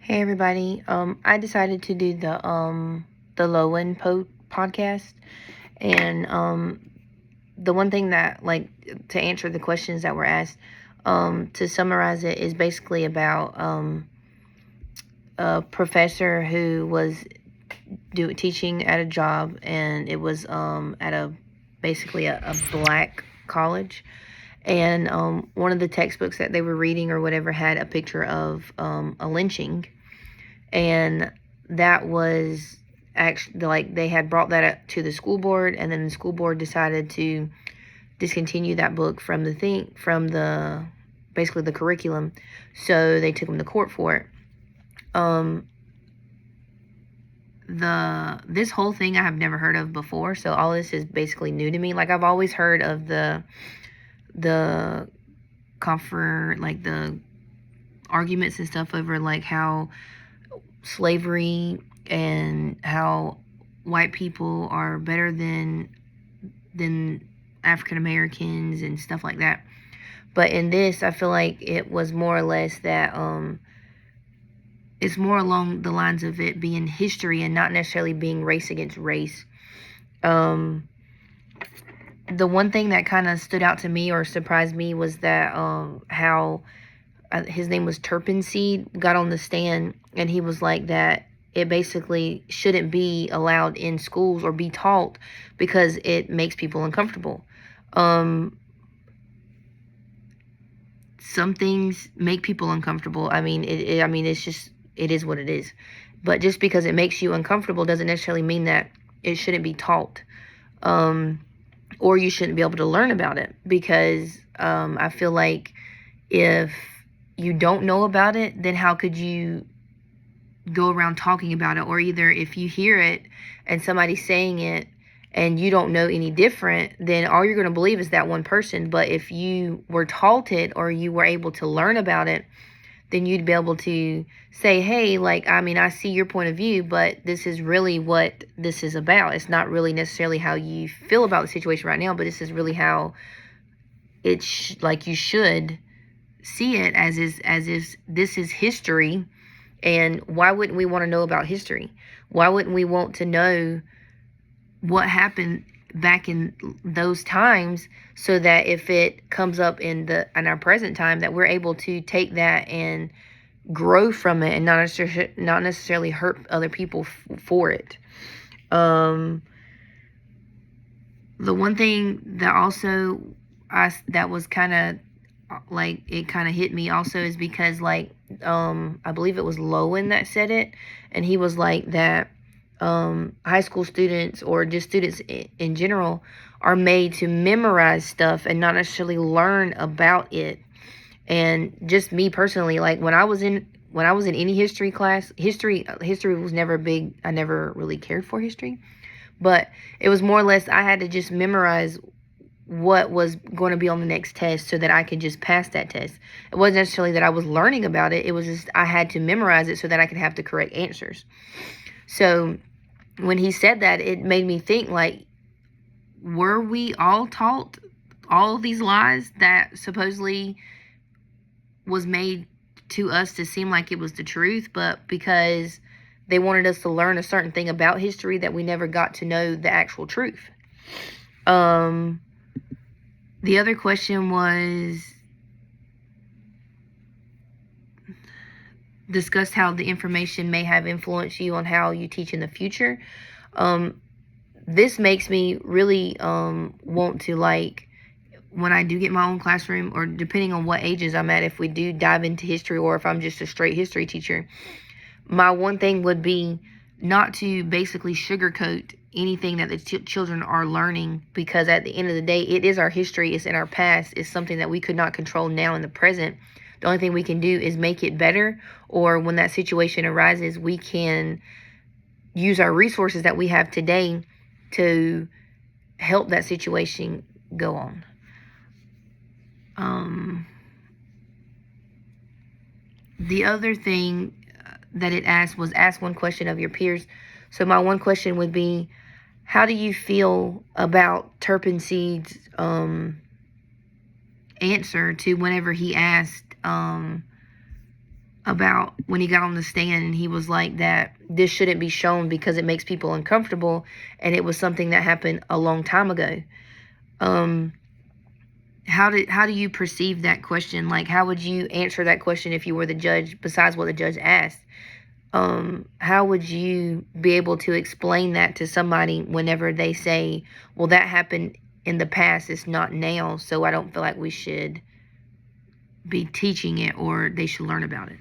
Hey everybody. I decided to do the podcast, and the one thing that, like, to answer the questions that were asked, to summarize it, is basically about a professor who was teaching at a job, and it was at basically a black college. And one of the textbooks that they were reading or whatever had a picture of a lynching, and that was actually, like, they had brought that up to the school board, and then the school board decided to discontinue that book from the basically the curriculum. So they took them to court for it. This whole thing I have never heard of before, so all this is basically new to me. Like, I've always heard of the the arguments and stuff over, like, how slavery and how white people are better than African Americans and stuff like that. But in this, I feel like it was more or less that it's more along the lines of it being history and not necessarily being race against race. The one thing that kind of stood out to me or surprised me was that how his name was Turpinseed got on the stand, and he was like that it basically shouldn't be allowed in schools or be taught because it makes people uncomfortable. Some things make people uncomfortable. I mean, it's just, it is what it is. But just because it makes you uncomfortable doesn't necessarily mean that it shouldn't be taught, or you shouldn't be able to learn about it. Because I feel like if you don't know about it, then how could you go around talking about it? Or either if you hear it and somebody's saying it and you don't know any different, then all you're going to believe is that one person. But if you were taught it or you were able to learn about it, then you'd be able to say, hey, like, I mean, I see your point of view, but this is really what this is about. It's not really necessarily how you feel about the situation right now, but this is really how it's like you should see it, as is this is history. And why wouldn't we want to know about history? Why wouldn't we want to know what happened back in those times, so that if it comes up in our present time, that we're able to take that and grow from it and not necessarily hurt other people for it. The one thing that also that was kind of like, it kind of hit me also, is because, like, I believe it was Lowen that said it, and he was like that high school students, or just students in general, are made to memorize stuff and not necessarily learn about it. And just me personally, like, when I was in any history class, history was never big. I never really cared for history, but it was more or less I had to just memorize what was going to be on the next test so that I could just pass that test. It wasn't necessarily that I was learning about it. It was just I had to memorize it so that I could have the correct answers. So when he said that, it made me think, like, were we all taught all of these lies that supposedly was made to us to seem like it was the truth, but because they wanted us to learn a certain thing about history, that we never got to know the actual truth? The other question was discussed how the information may have influenced you on how you teach in the future. This makes me really want to, like, when I do get my own classroom, or depending on what ages I'm at, if we do dive into history or if I'm just a straight history teacher, my one thing would be not to basically sugarcoat anything that the children are learning, because at the end of the day, it is our history, it's in our past, it's something that we could not control now in the present. The only thing we can do is make it better, or when that situation arises, we can use our resources that we have today to help that situation go on. The other thing that it asked was, ask one question of your peers. So my one question would be, how do you feel about Turpinseed's answer to whenever he asked about when he got on the stand, and he was like that this shouldn't be shown because it makes people uncomfortable, and it was something that happened a long time ago. How do you perceive that question? Like, how would you answer that question if you were the judge, besides what the judge asked? How would you be able to explain that to somebody whenever they say, well, that happened in the past, it's not now, so I don't feel like we should be teaching it, or they should learn about it?